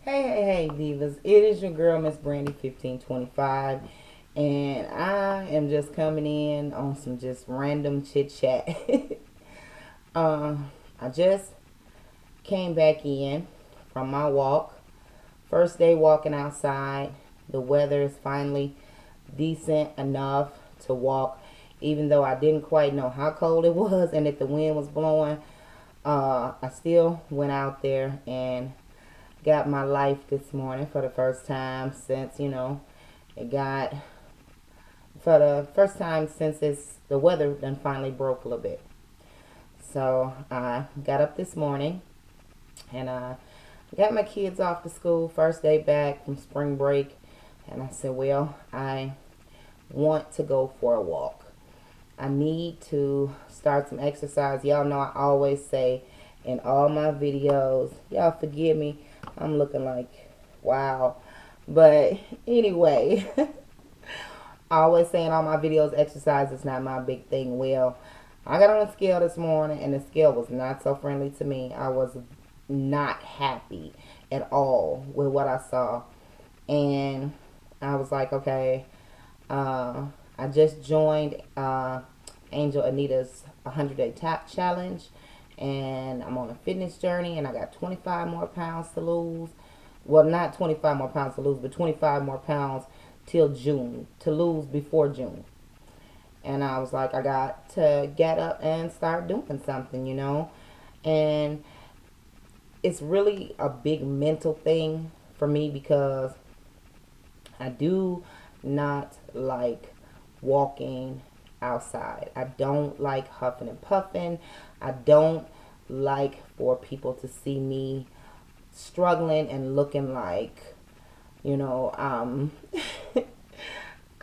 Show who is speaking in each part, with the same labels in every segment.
Speaker 1: Hey, divas. It is your girl, Miss Brandy 1525. And I am just coming in on some just random chit chat. uh, I just came back in from my walk. First day walking outside. The weather is finally decent enough to walk, even though I didn't quite know how cold it was and if the wind was blowing. I still went out there and got my life this morning for the first time since, it got, for the first time since the weather then finally broke a little bit. So I got up this morning and got my kids off to school, first day back from spring break. And I said, well, I want to go for a walk. I need to start some exercise. Y'all know I always say in all my videos, y'all forgive me, I'm looking like, wow. But anyway, I always say in all my videos, exercise is not my big thing. Well, I got on a scale this morning, and the scale was not so friendly to me. I was not happy at all with what I saw. And I was like, okay, I just joined Angel Anita's 100-day tap challenge, and I'm on a fitness journey, and I got 25 more pounds to lose. Well, not 25 more pounds to lose, but 25 more pounds till June, to lose before June. And I was like, I got to get up and start doing something. And it's really a big mental thing for me because I do not like walking outside. I don't like huffing and puffing. I don't like for people to see me struggling and looking like, I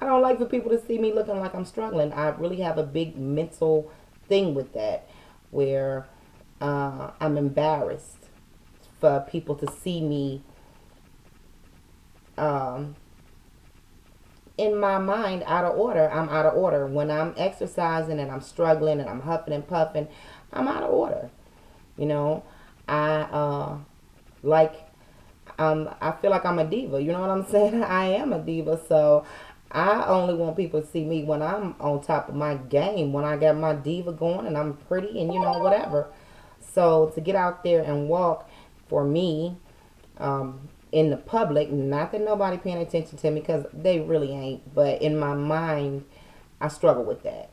Speaker 1: don't like for people to see me looking like I'm struggling. I really have a big mental thing with that where I'm embarrassed for people to see me in my mind out of order. I'm out of order. When I'm exercising and I'm struggling and I'm huffing and puffing, I'm out of order. You know, I like I feel like I'm a diva. You know what I'm saying? I am a diva. So I only want people to see me when I'm on top of my game, when I got my diva going and I'm pretty and whatever. So to get out there and walk for me, in the public, not that nobody paying attention to me because they really ain't, but in my mind, I struggle with that.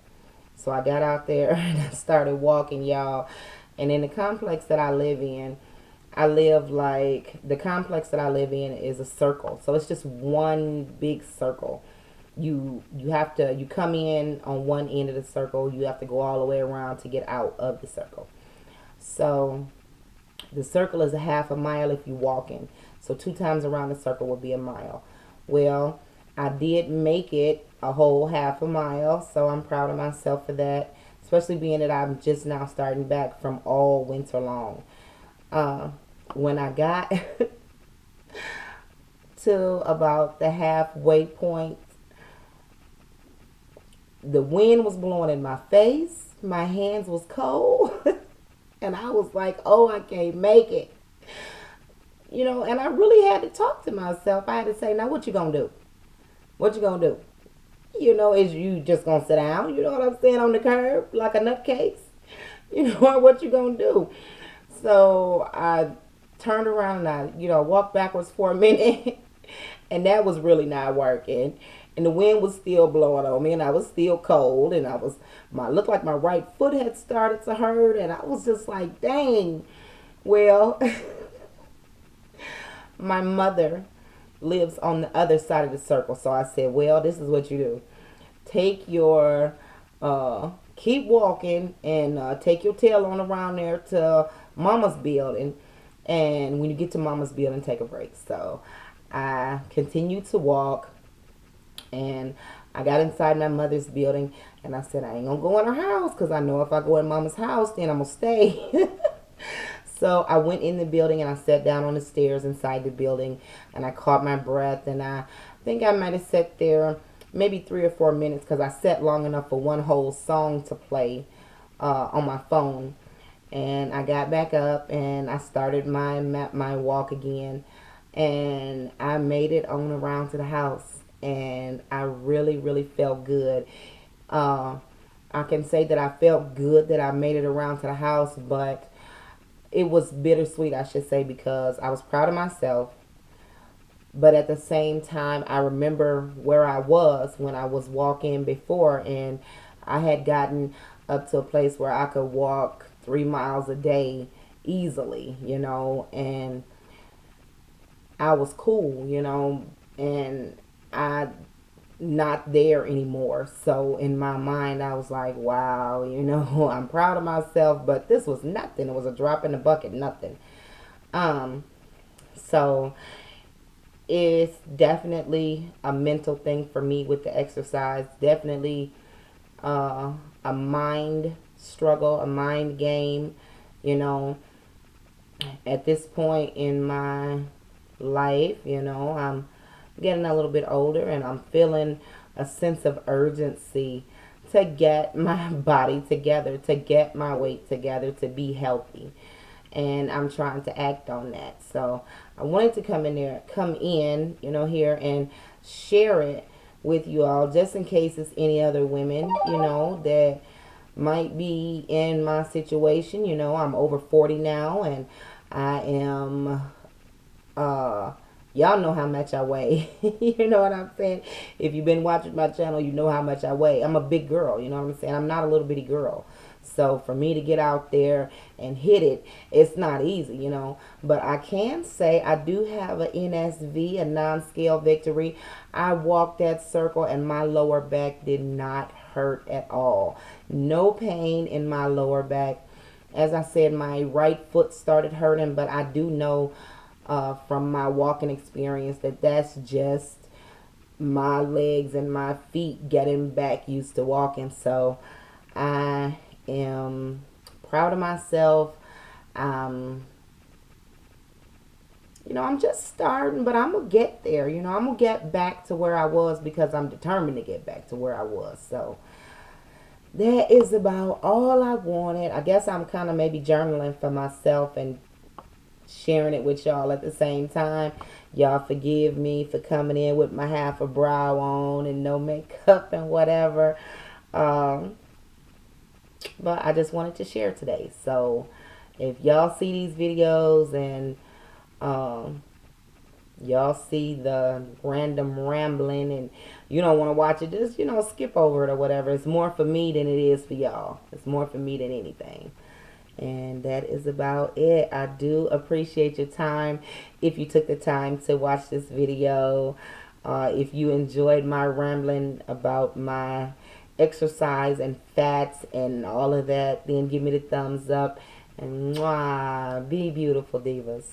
Speaker 1: So I got out there and I started walking, y'all. And in the complex that I live in, the complex that I live in is a circle. So it's just one big circle. You come in on one end of the circle, you have to go all the way around to get out of the circle. So the circle is a half a mile if you walking. So 2 times around the circle would be a mile. Well, I did make it a whole half a mile, so I'm proud of myself for that. Especially being that I'm just now starting back from all winter long. When I got to about the halfway point, the wind was blowing in my face. My hands was cold. And I was like, oh, I can't make it. And I really had to talk to myself. I had to say, now what you gonna do? What you gonna do? Is you just gonna sit down, you know what I'm saying, on the curb like a nutcase? What you gonna do? So I turned around and I, walked backwards for a minute. And that was really not working. And the wind was still blowing on me and I was still cold and looked like my right foot had started to hurt and I was just like, dang. Well, my mother lives on the other side of the circle. So I said, well, this is what you do. Take your, keep walking and take your tail on around there to Mama's building. And when you get to Mama's building, take a break. So I continued to walk and I got inside my mother's building and I said, I ain't gonna go in her house because I know if I go in Mama's house, then I'm gonna stay. So I went in the building and I sat down on the stairs inside the building and I caught my breath and I think I might have sat there maybe 3 or 4 minutes because I sat long enough for one whole song to play on my phone. And I got back up and I started my walk again. and I made it on around to the house, and I really, really felt good. Uh, I can say that I felt good that I made it around to the house, but it was bittersweet, I should say, because I was proud of myself. But at the same time, I remember where I was when I was walking before, and I had gotten up to a place where I could walk 3 miles a day easily, and I was cool, and I not there anymore. So in my mind, I was like, wow, I'm proud of myself, but this was nothing. It was a drop in the bucket, nothing. Um, so it's definitely a mental thing for me with the exercise. Definitely uh, a mind struggle, a mind game. You know, at this point in my life, I'm getting a little bit older, and I'm feeling a sense of urgency to get my body together, to get my weight together, to be healthy. And I'm trying to act on that. So I wanted to come in, here and share it with you all, just in case it's any other women, that might be in my situation. I'm over 40 now, and I am uh y'all know how much I weigh. You know what I'm saying? If you've been watching my channel, you know how much I weigh. I'm a big girl, you know what I'm saying? I'm not a little bitty girl. So for me to get out there and hit it, it's not easy, But I can say I do have a NSV, a non-scale victory. I walked that circle and my lower back did not hurt at all. No pain in my lower back. As I said, my right foot started hurting, but I do know from my walking experience that's just my legs and my feet getting back used to walking. So I am proud of myself. Um, I'm just starting, but I'm going to get there. I'm going to get back to where I was because I'm determined to get back to where I was. So that is about all I wanted. I guess I'm kind of maybe journaling for myself and sharing it with y'all at the same time. Y'all forgive me for coming in with my half a brow on and no makeup and whatever. But I just wanted to share today. So if y'all see these videos and y'all see the random rambling and you don't want to watch it, just skip over it or whatever. It's more for me than it is for y'all. It's more for me than anything. And that is about it. I do appreciate your time. If you took the time to watch this video, if you enjoyed my rambling about my exercise and fats and all of that, then give me the thumbs up. And mwah, be beautiful, divas.